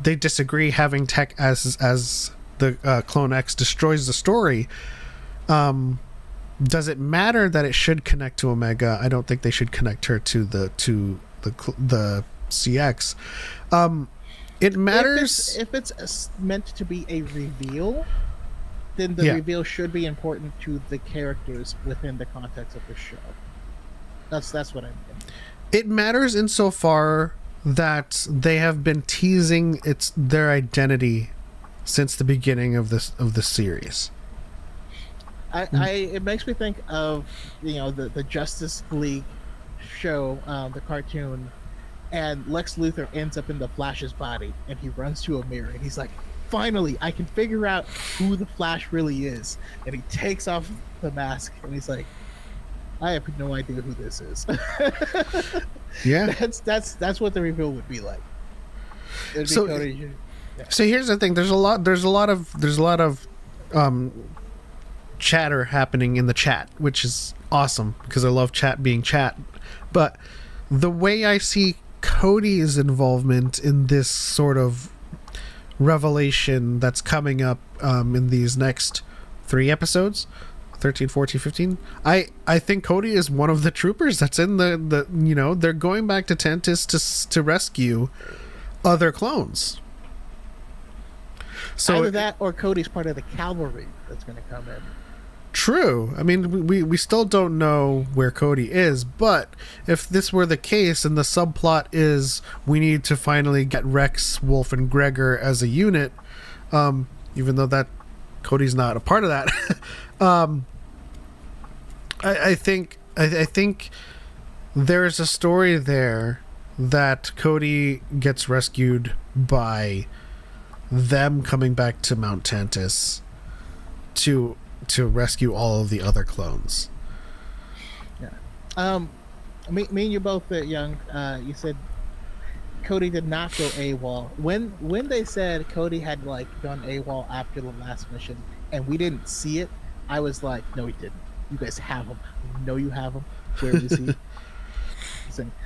they disagree having Tech as the Clone X destroys the story. Does it matter that it should connect to Omega? I don't think they should connect her to the CX. It matters if it's meant to be a reveal. Then the reveal should be important to the characters within the context of the show. That's what I mean. It matters insofar that they have been teasing their identity since the beginning of the series. It makes me think of the Justice League show, the cartoon, and Lex Luthor ends up in the Flash's body, and he runs to a mirror, and he's like, finally, I can figure out who the Flash really is. And he takes off the mask, and he's like, I have no idea who this is. Yeah, that's what the reveal would be like. So here's the thing: there's a lot of chatter happening in the chat, which is awesome because I love chat being chat. But the way I see Cody's involvement in this sort of revelation that's coming up in these next 3 episodes, 13, 14, 15, I think Cody is one of the troopers that's in the they're going back to Tantus to rescue other clones. So either that or Cody's part of the cavalry that's going to come in. True. I mean, we still don't know where Cody is, but if this were the case and the subplot is we need to finally get Rex, Wolf, and Gregor as a unit, even though that Cody's not a part of that, I think there's a story there that Cody gets rescued by them coming back to Mount Tantus to rescue all of the other clones. Yeah. Me and you both, Young. You said Cody did not go AWOL. When they said Cody had like gone AWOL after the last mission, and we didn't see it, I was like, no, he didn't. You guys have him. No, you have him. Where is he?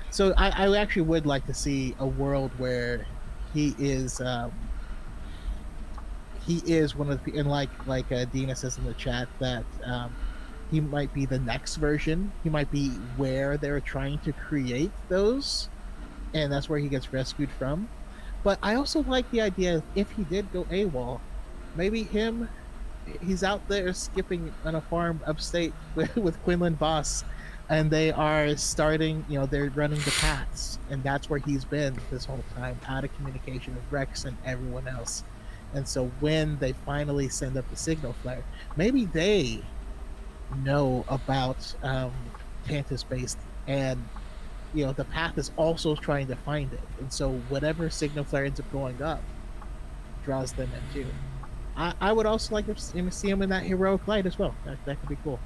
So I actually would like to see a world where he is one of the, and like Dina says in the chat that he might be the next version. He might be where they're trying to create those, and that's where he gets rescued from. But I also like the idea of if he did go AWOL, maybe he's out there skipping on a farm upstate with Quinlan Voss, and they are starting, they're running the paths, and that's where he's been this whole time, out of communication with Rex and everyone else. And so when they finally send up the signal flare, maybe they know about Tantus based, and the path is also trying to find it, and so whatever signal flare ends up going up draws them in too. I would also like to see him in that heroic light as well. That could be cool.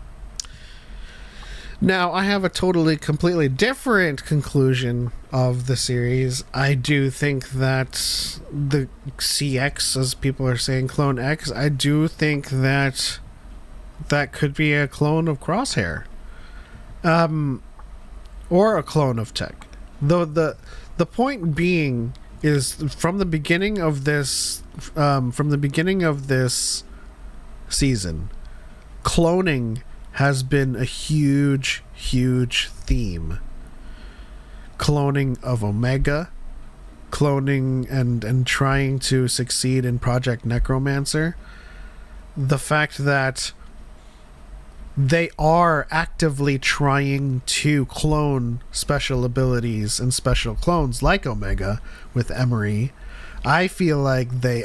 Now, I have a completely different conclusion of the series. I do think that the CX, as people are saying, Clone X, I do think that could be a clone of Crosshair. Or a clone of Tech. Though the point being is from the beginning of this season, cloning has been a huge theme. Cloning of Omega, cloning and trying to succeed in Project Necromancer. The fact that they are actively trying to clone special abilities and special clones like Omega with Emery. I feel like they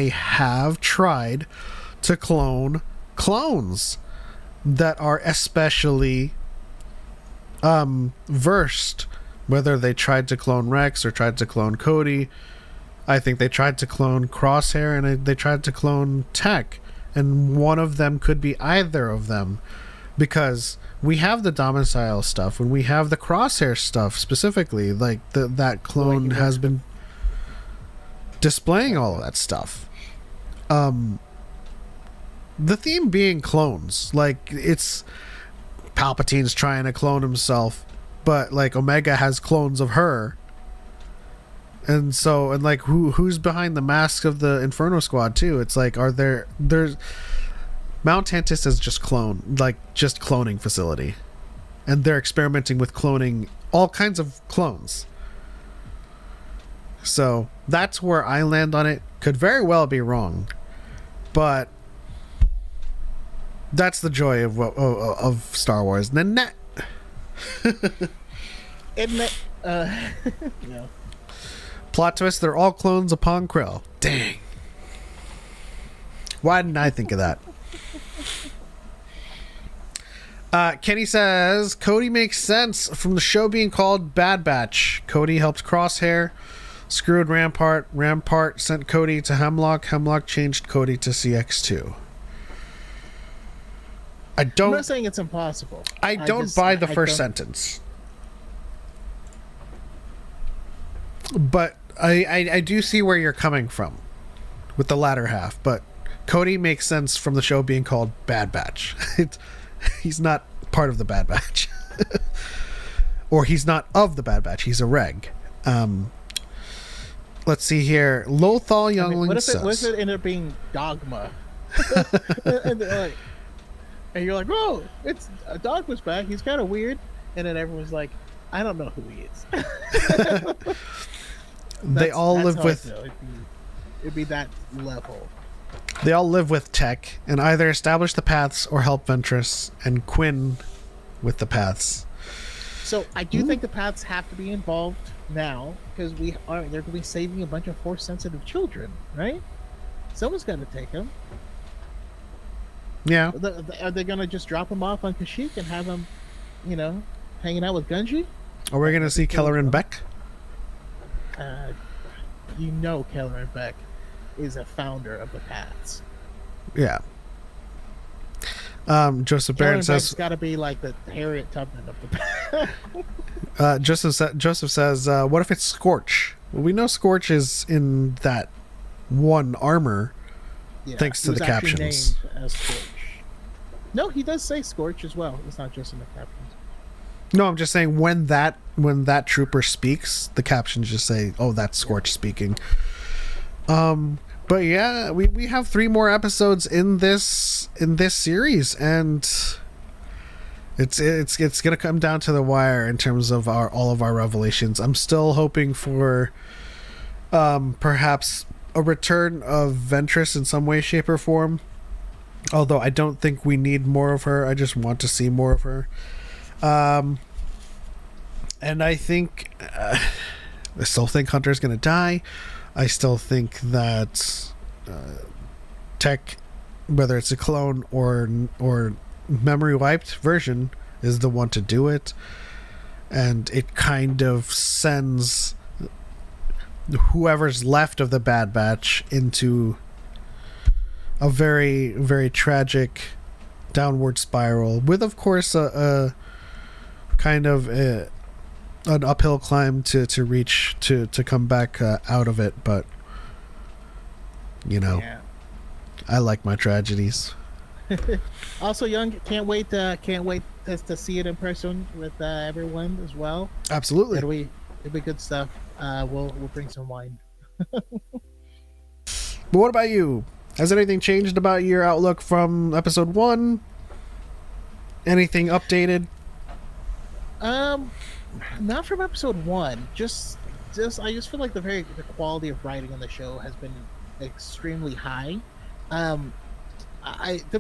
have tried to clone clones that are especially versed, whether they tried to clone Rex or tried to clone Cody. I think they tried to clone Crosshair and they tried to clone Tech. And one of them could be either of them, because we have the domicile stuff and we have the Crosshair stuff specifically. Like that clone has been displaying all of that stuff. The theme being clones, like it's Palpatine's trying to clone himself, but like Omega has clones of her. And so, and like, who's behind the masks of the Inferno Squad too? It's like, there's Mount Tantus is just cloning facility, and they're experimenting with cloning all kinds of clones. So that's where I land on it. Could very well be wrong, but that's the joy of Star Wars. And then Isn't it? No. Plot twist, they're all clones of Pong Krill. Dang. Why didn't I think of that? Kenny says, Cody makes sense from the show being called Bad Batch. Cody helped Crosshair, screwed Rampart. Rampart sent Cody to Hemlock. Hemlock changed Cody to CX2. I'm not saying it's impossible. I don't buy the first sentence. But I do see where you're coming from with the latter half, but Cody makes sense from the show being called Bad Batch. He's not part of the Bad Batch. Or he's not of the Bad Batch. He's a reg. Let's see here. Lothal Youngling what says... What if it ended up being Dogma? and you're like, oh, it's Dogma's back. He's kind of weird. And then everyone's like, I don't know who he is. They all live with... It'd be that level. They all live with Tech and either establish the paths or help Ventress and Quinn with the paths. So I do think the paths have to be involved now, because they're going to be saving a bunch of Force-sensitive children, right? Someone's got to take them. Yeah. Are they going to just drop them off on Kashyyyk and have them, hanging out with Gunji? Are we going to see Kelleran Beck? Kelleran Beck is a founder of the paths. Yeah. Joseph Barron says it's got to be like the Harriet Tubman of the Joseph says, what if it's Scorch? Well, we know Scorch is in that one armor, thanks to the captions. Named as Scorch. No, he does say Scorch as well. It's not just in the captions. No, I'm just saying when that trooper speaks, the captions just say, "Oh, that's Scorch speaking." But yeah, we have 3 more episodes in this series, and it's gonna come down to the wire in terms of all of our revelations. I'm still hoping for perhaps a return of Ventress in some way, shape, or form. Although I don't think we need more of her. I just want to see more of her. And I think I still think Hunter's gonna die. I still think that Tech, whether it's a clone or memory wiped version, is the one to do it, and it kind of sends whoever's left of the Bad Batch into a very, very tragic downward spiral, with of course a kind of an uphill climb to reach to come back out of it. But I like my tragedies. Also, Young, can't wait to see it in person with everyone as well. Absolutely, it'll be good stuff. We'll bring some wine. But what about you? Has anything changed about your outlook from episode 1? Anything updated? Not from episode 1. Just I just feel like the quality of writing on the show has been extremely high. The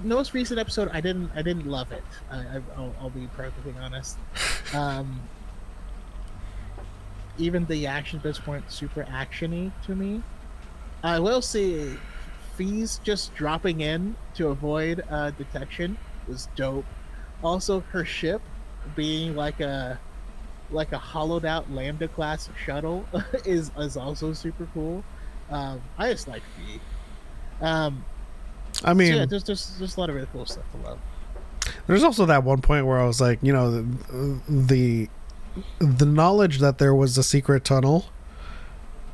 most recent episode I didn't love it. I'll be perfectly honest. Even the action bits weren't super actiony to me. I will say Fee's just dropping in to avoid detection was dope. Also, her ship being like a hollowed out Lambda class shuttle is also super cool. I just like Fee. I mean, so yeah, there's a lot of really cool stuff to love. There's also that one point where I was like, the knowledge that there was a secret tunnel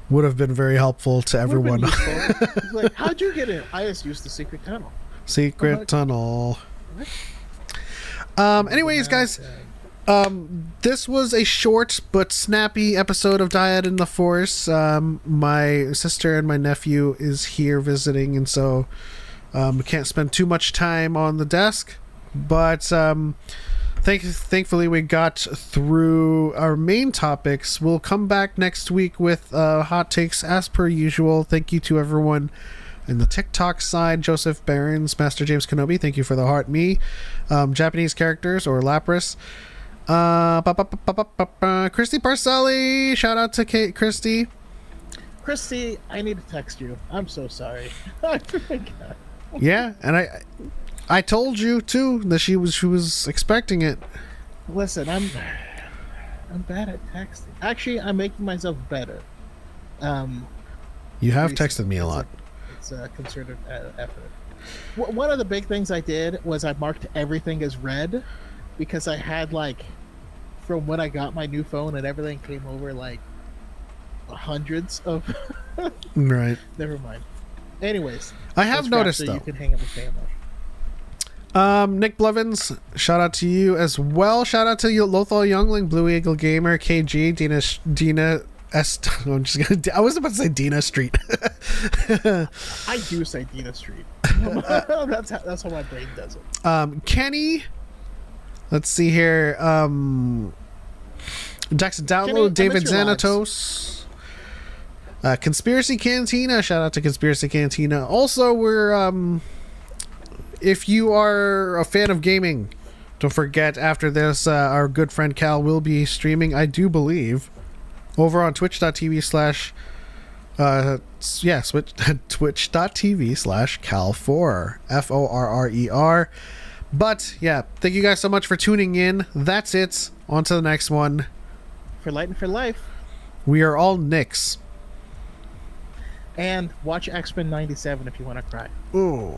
would have been very helpful to everyone. Like, how'd you get in? I just used the secret tunnel. Secret tunnel. What? Anyways, guys, this was a short but snappy episode of Dyad in the Force. My sister and my nephew is here visiting, and so we can't spend too much time on the desk. But thankfully we got through our main topics. We'll come back next week with hot takes as per usual. Thank you to everyone in the TikTok side. Joseph Barons, Master James Kenobi, thank you for the heart me. Japanese characters or Lapras. Christy Parcelli, shout out to Christy. Christy, I need to text you. I'm so sorry. I forgot. Yeah, and I told you too that she was expecting it. Listen, I'm bad at texting. Actually, I'm making myself better. You have texted me a lot. It's a concerted effort. One of the big things I did was I marked everything as red, because I had from when I got my new phone and everything came over hundreds of. Right. Never mind. Anyways, I have noticed so though. You can hang up with family. Nick Blevins, shout out to you as well. Shout out to you, Lothal Youngling, Blue Eagle Gamer, KG, Dina S. I was about to say Dina Street. I do say Dina Street. that's how my brain does it. Kenny, let's see here. Jackson Download, David Xanatos. Conspiracy Cantina, shout out to Conspiracy Cantina. Also, we're if you are a fan of gaming, don't forget after this our good friend Cal will be streaming, I do believe, over on twitch.tv/ twitch.tv/Cal4 FORRER. But yeah, thank you guys so much for tuning in. That's it. On to the next one. For Light and for Life. We are all Nicks. And watch X-Men 97 if you want to cry. Ooh.